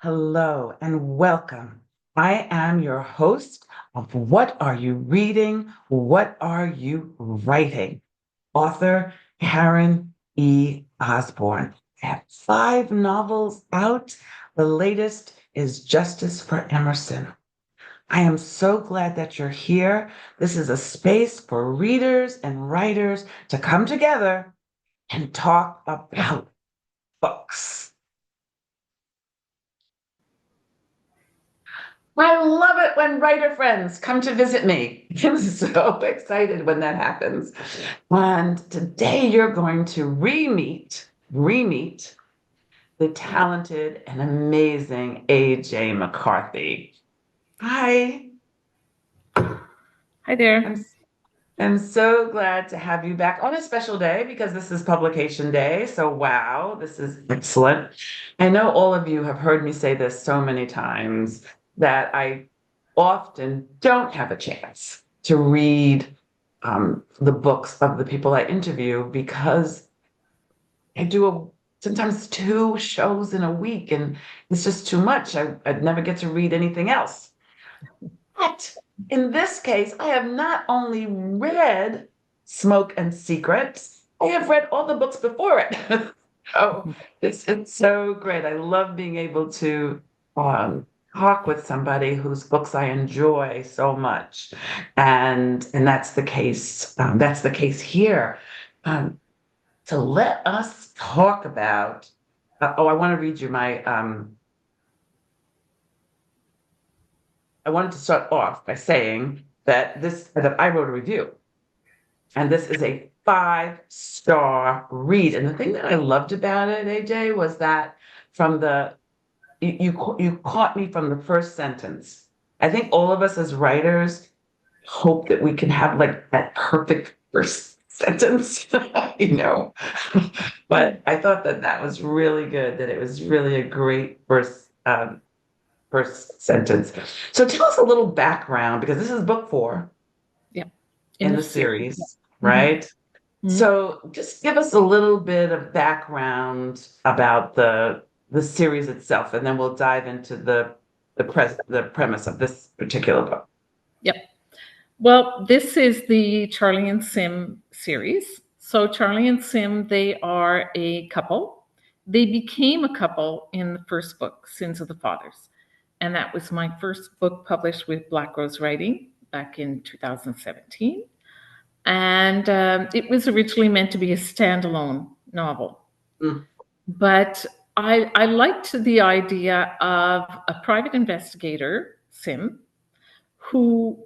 Hello and welcome. I am your host of What Are You Reading? What Are You Writing? Author Karen E. Osborne. I have 5 novels out. The latest is Justice for Emerson. I am so glad that you're here. This is a space for readers and writers to come together and talk about books. I love it when writer friends come to visit me. I'm so excited when that happens. And today you're going to re-meet the talented and amazing AJ McCarthy. Hi, Hi there. I'm I'm so glad to have you back on a special day because this is publication day. So wow, this is excellent. I know all of you have heard me say this so many times that I often don't have a chance to read the books of the people I interview because I do sometimes 2 shows in a week and it's just too much. I'd never get to read anything else. But in this case, I have not only read Smoke and Secrets, I have read all the books before it. Oh, it's so great. I love being able to um, talk with somebody whose books I enjoy so much, and that's the case. That's the case here. Um, so let us talk about. I want to read you my. I wanted to start off by saying that I wrote a review, and this is a 5-star read. And the thing that I loved about it, AJ, was that from the you caught me from the first sentence. I think all of us as writers hope that we can have like that perfect first sentence, you know. But I thought that that was really good. That it was really a great first sentence. So tell us a little background because this is book 4 Yeah, in in the the series. series, hmm right? hmm So just give us a little bit of background about the series itself, and then we'll dive into the premise of this particular book. Yep. Well, this is the Charlie and Sim series. So Charlie and Sim, they are a couple. They became a couple in the first book, Sins of the Fathers. And that was my first book published with Black Rose Writing back in 2017. And it was originally meant to be a standalone novel. Mm, But I liked the idea of a private investigator, Sim, who,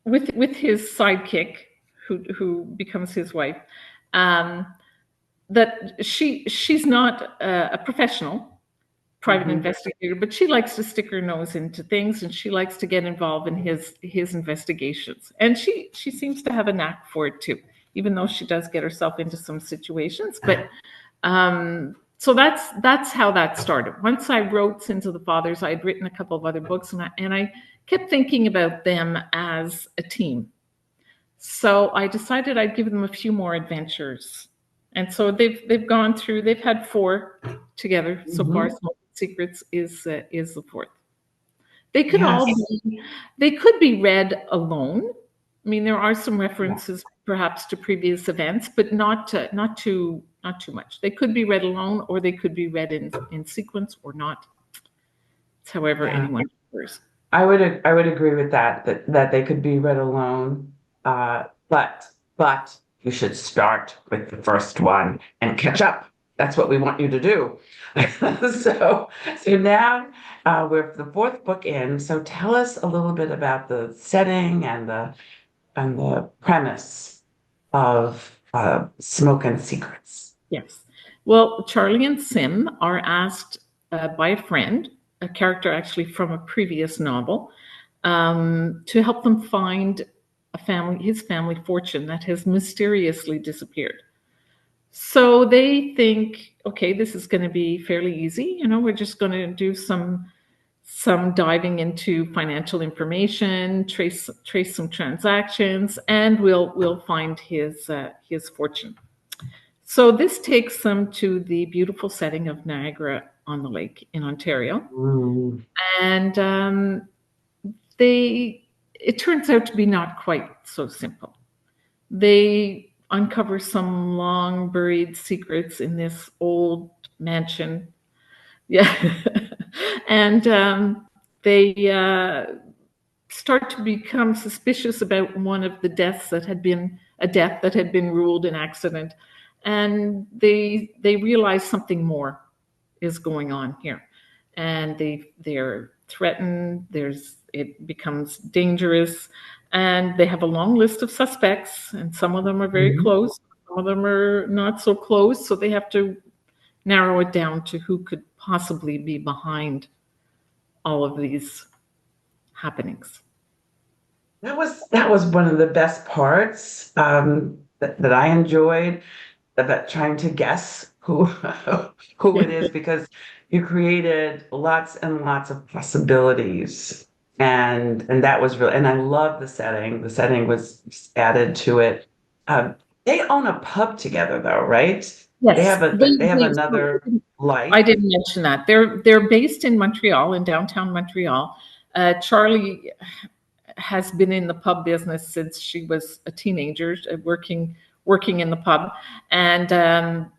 with his sidekick, who becomes his wife, um, that she's not a professional private mhm. investigator, but she likes to stick her nose into things and she likes to get involved in his investigations. And she seems to have a knack for it too, even though she does get herself into some situations. But so that's how that started. Once I wrote Sins of the Fathers, I had written a couple of other books, and I kept thinking about them as a team. So I decided I'd give them a few more adventures. And so they've gone through. They've had 4 together so far. Mhm. Smoke Secrets is the 4th. They could all Yes. be they could be read alone. I mean, there are some Yeah. references perhaps to previous events, but not too much. They could be read alone, or they could be read in sequence, or not. It's however Yeah. anyone prefers. I would agree with that they could be read alone. But you should start with the first one and catch up. That's what we want you to do. So so now we're the 4th book in. So tell us a little bit about the setting and the premise of Smoke and Secrets. Yes. Well, Charlie and Sim are asked by a friend, a character actually from a previous novel, to help them find his family fortune that has mysteriously disappeared. So they think, okay, this is going to be fairly easy. We're just going to do some diving into financial information, trace some transactions, and we'll find his fortune. So this takes them to the beautiful setting of Niagara, on the lake in Ontario. Mm. And they it turns out to be not quite so simple. They uncover some long buried secrets in this old mansion. Yeah. And they start to become suspicious about one of the deaths that had been a death that had been ruled an accident. And they realize something more is going on here. And they're threatened, it becomes dangerous, and they have a long list of suspects, and some of them are very Mhm. close, some of them are not so close, so they have to narrow it down to who could possibly be behind all of these happenings. That was one of the best parts that I enjoyed about trying to guess who who it is because you created lots and lots of possibilities and that was real and I love the setting. The setting was added to it. Um, they own a pub together though, right? They Yes, have a they have another I life. didn't mention that. They're based in Montreal, in downtown Montreal. Charlie has been in the pub business since she was a teenager, working in the pub, and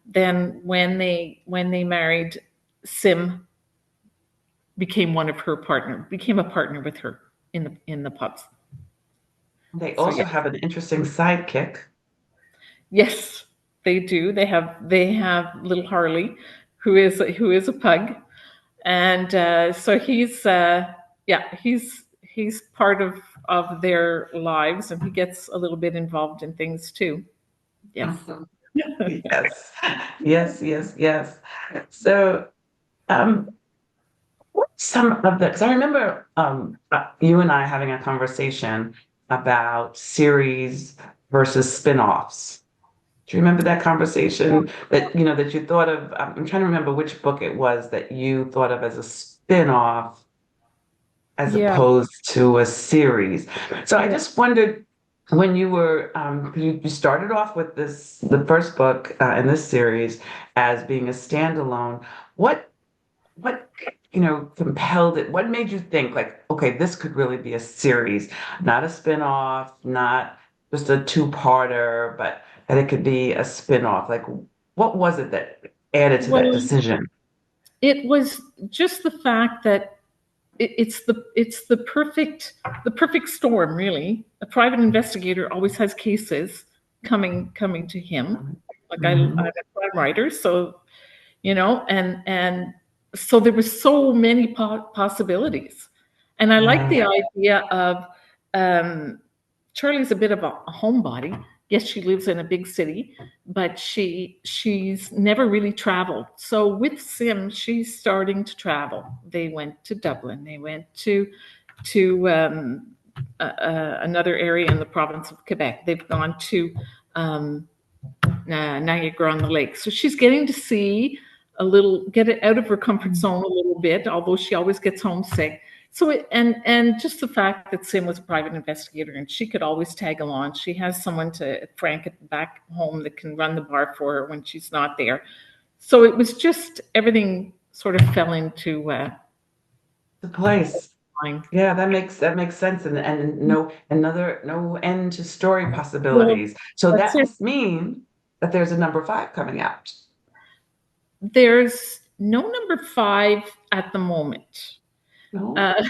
then when they married, Sim became a partner with her in the pubs. They So also yeah, have an interesting sidekick. yes, they do. They have little Harley, who is a pug, and so he's part of their lives, and he gets a little bit involved in things too. Yes. Yes, yes, yes, yes. So, um, what's some of the, because I remember you and I having a conversation about series versus spin-offs. Do you remember that conversation that, that you thought of? I'm trying to remember which book it was that you thought of as a spin-off as Yeah. opposed to a series. So I Yeah. just wondered when you were you started off with the first book in this series as being a standalone. What compelled it? What made you think like, okay, this could really be a series, not a spin-off, not just a two-parter, but that it could be a spin-off? Like, what was it that added to that Well, decision? it was just the fact that it's the perfect storm, really. A private investigator always has cases coming to him. Like I'm Mhm. a crime writer, so and so there were so many possibilities, and I like Yeah. the idea of um, Charlie's a bit of a homebody. Yes, she lives in a big city, but she's never really traveled. So with Sim, she's starting to travel. They went to Dublin. They went to another area in the province of Quebec. They've gone to um, Niagara on the Lake. So she's getting to see get it out of her comfort zone a little bit, although she always gets homesick. So and just the fact that Sim was a private investigator and she could always tag along. She has someone to Frank at back home that can run the bar for her when she's not there. So it was just everything sort of fell into The place. line. Yeah, that makes sense, and no end to story Well, possibilities. So that's that it. must mean that there's a number five coming out. There's no number five at the moment. No? Uh,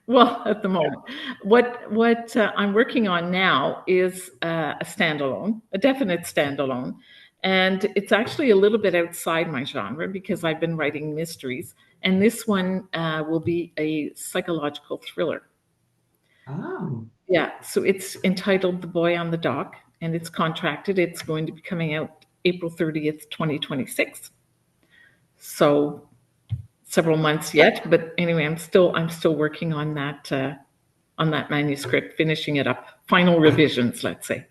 well, at the moment, what I'm working on now is a standalone, a definite standalone, and it's actually a little bit outside my genre because I've been writing mysteries, and this one will be a psychological thriller. Oh, Yeah, so it's entitled "The Boy on the Dock," and it's contracted. It's going to be coming out April 30th, 2026. So several months yet, but anyway, I'm still working on that manuscript, finishing it up, final revisions, let's say.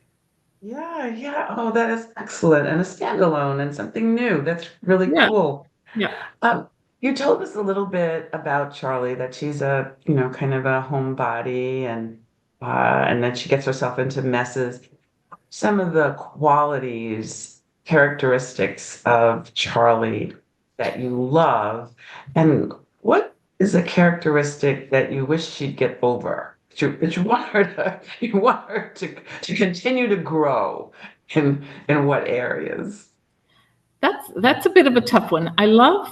yeah, yeah. Oh, that is excellent. And a standalone and something new. That's really Yeah, cool. yeah, Um, you told us a little bit about Charlie, that she's kind of a homebody and then she gets herself into messes. Some of the qualities, characteristics of Charlie that you love, and what is a characteristic that you wish she'd get over? That you want her to you want her to continue to grow in what areas? That's a bit of a tough one. I love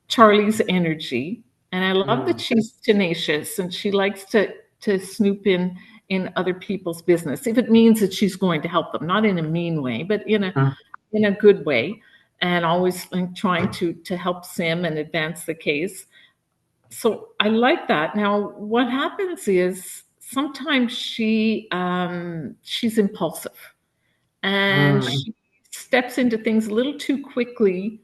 Charlie's energy, and I love that Mm, she's tenacious and she likes to snoop in other people's business if it means that she's going to help them, not in a mean way, but mm, in a good way, and always like, trying to help Sim and advance the case. So I like that. Now, what happens is sometimes she's impulsive and mm. she steps into things a little too quickly,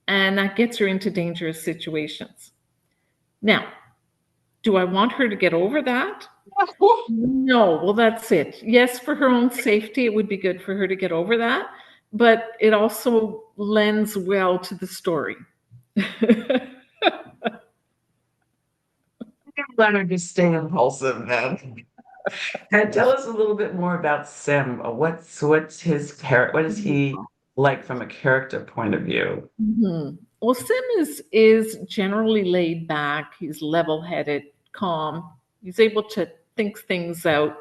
and that gets her into dangerous situations. Now, do I want her to get over that? No. Well, that's it. Yes, for her own safety, it would be good for her to get over that, but it also lends well to the story. Let her just stay impulsive then. And tell us a little bit more about Sim. What's his character? What is he like from a character point of view? Mhm. Well, Sim is generally laid back. He's level-headed, calm. He's able to think things out.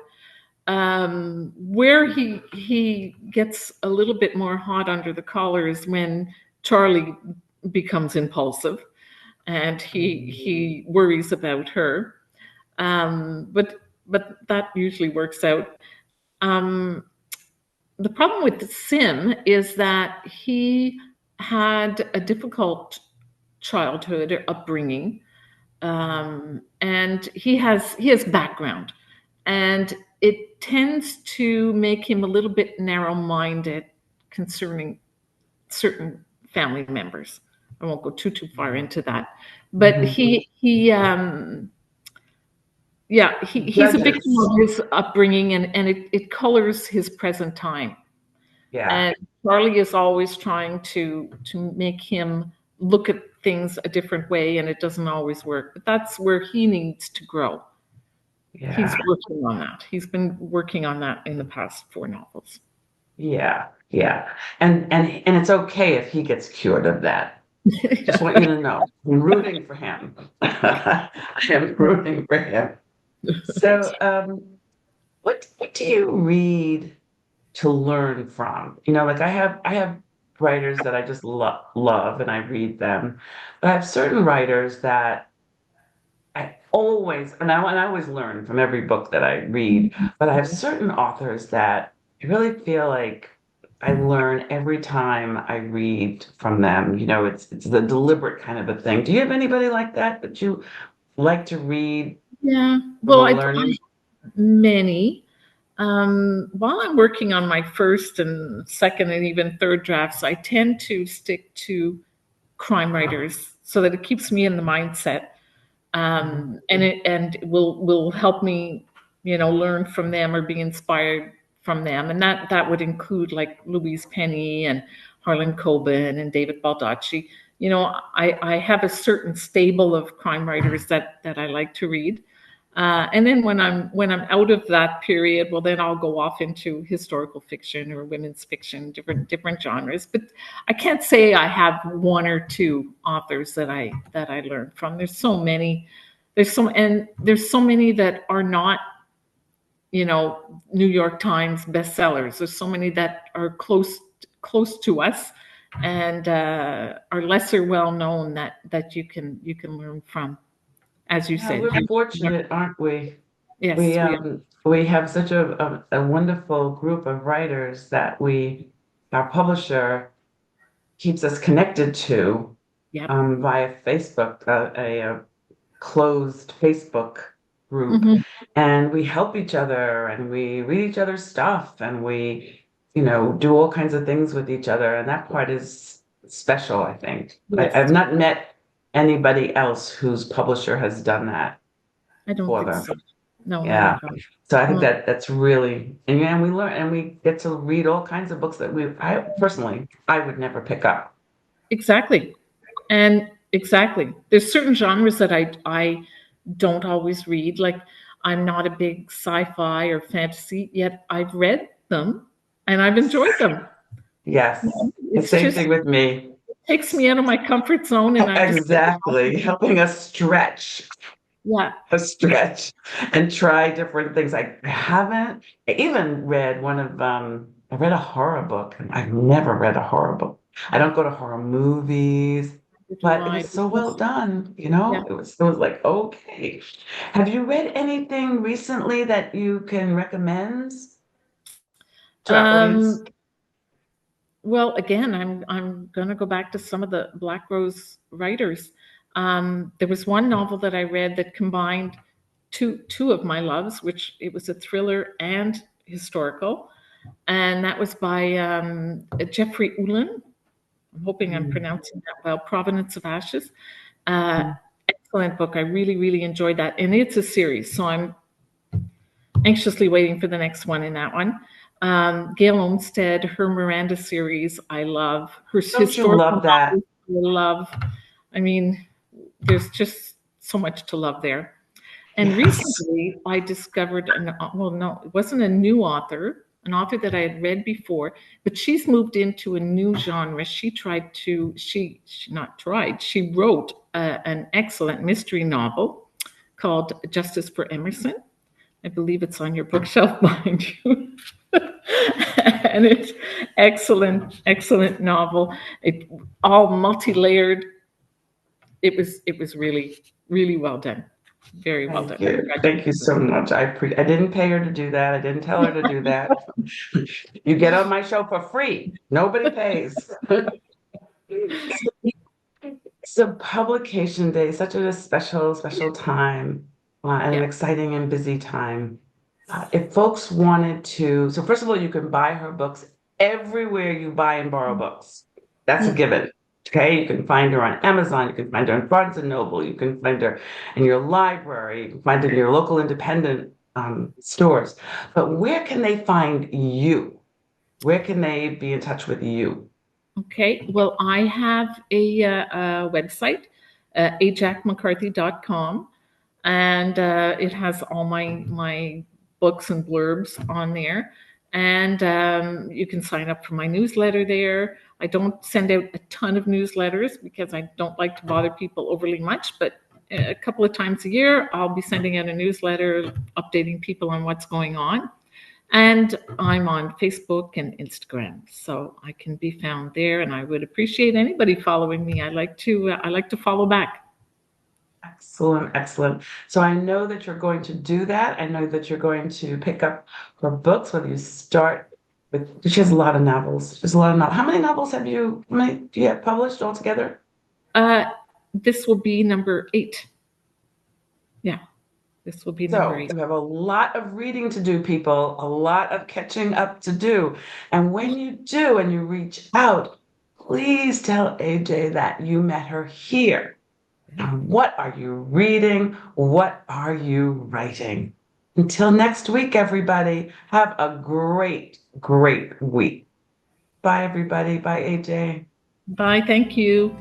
Where he gets a little bit more hot under the collar is when Charlie becomes impulsive and he worries about her. But that usually works out. Um, the problem with Sim is that he had a difficult childhood or upbringing, and he has background, and it tends to make him a little bit narrow-minded concerning certain family members. I won't go too far into that, but Mhm. he's a victim Judges. of his upbringing, and it colors his present time. Yeah, And Charlie is always trying to make him look at things a different way, and it doesn't always work. But that's where he needs to grow. He's yeah, working on that. He's been working on that in the past four novels. yeah, yeah. And it's okay if he gets cured of that. Just want you to know, I'm rooting for him. I am rooting for him. So, what do you read to learn from? Like I have writers that I just love and I read them, but I have certain writers that I always learn from every book that I read, but I have certain authors that I really feel like I learn every time I read from them. It's the deliberate kind of a thing. Do you have anybody like that you like to read Yeah. for Well, more I learning? many. While I'm working on my first and second and even third drafts, I tend to stick to crime writers so that it keeps me in the mindset, Mhm. and it will help me, learn from them or be inspired from them, and that would include like Louise Penny and Harlan Coben and David Baldacci. I have a certain stable of crime writers that I like to read. And then when I'm out of that period, well, then I'll go off into historical fiction or women's fiction, different genres. But I can't say I have one or two authors that I learned from. There's so many. There's so many that are not, New York Times bestsellers. There's so many that are close to us and are lesser well known that you can learn from, as you Yeah, said. we're fortunate, aren't we? Yes, We we are. um we have such a wonderful group of writers that our publisher keeps us connected to Yep. via Facebook, a closed Facebook group, Mhm. and we help each other and we read each other's stuff and we do all kinds of things with each other, and that part is special, I think. I've Yes, not met anybody else whose publisher has done that I don't for think them. so. No, not Yeah. at all. So I think Mm, that's really, and yeah, we learn and we get to read all kinds of books that I personally, I would never pick up. exactly. And exactly. There's certain genres that I don't always read. Like I'm not a big sci-fi or fantasy, yet I've read them and I've enjoyed them. Yes. The It's same just thing with me. takes me out of my comfort zone and I just get Exactly. Helping us stretch, yeah. a stretch and try different things. I haven't I even read one of I read a horror book and I've never read a horror book. I don't go to horror movies, Do but it I? was so well done, you know? Yeah. It was like, okay. Have you read anything recently that you can recommend to our audience? Um, well, again, I'm gonna go back to some of the Black Rose writers. There was one novel that I read that combined two of my loves, which it was a thriller and historical, and that was by Jeffrey Ullin. I'm hoping I'm pronouncing that well. Provenance of Ashes. Uh, Mhm. Excellent book. I really, really enjoyed that, and it's a series, so I'm anxiously waiting for the next one in that one. Gail Olmsted, her Miranda series, I love. Her Don't you historical love that? novels, I love. I mean, there's just so much to love there. And Yes. recently, I discovered well, no, it wasn't a new author, an author that I had read before, but she's moved into a new genre. She not tried, she wrote an excellent mystery novel called Justice for Emerson. I believe it's on your bookshelf behind you. And it's excellent, excellent novel. It all multi-layered. It was really, really well done. Very well Thank done. you. Thank you so much. I didn't pay her to do that. I didn't tell her to do that. You get on my show for free. Nobody pays. So publication day, such a special, special time, and an Yeah. exciting and busy time. If folks wanted to, so first of all, you can buy her books everywhere you buy and borrow books. That's a Mm. given. Okay, you can find her on Amazon, you can find her in Barnes and Noble, you can find her in your library, you can find her in your local independent stores. But where can they find you? Where can they be in touch with you? Okay. Well, I have a website, ajacmccarthy.com, and it has all my books and blurbs on there. And you can sign up for my newsletter there. I don't send out a ton of newsletters because I don't like to bother people overly much, but a couple of times a year, I'll be sending out a newsletter updating people on what's going on. And I'm on Facebook and Instagram, so I can be found there. And I would appreciate anybody following me. I like to follow back. Excellent, excellent. So I know that you're going to do that. I know that you're going to pick up her books, whether you start with, she has a lot of novels. There's a lot of novels. How many do you have published altogether? Uh, this will be number 8. Yeah, this will be number So 8. you have a lot of reading to do, people, a lot of catching up to do. And when you do and you reach out, please tell AJ that you met her here. What are you reading? What are you writing? Until next week, everybody, have a great, great week. Bye, everybody. Bye, AJ. Bye. Thank you.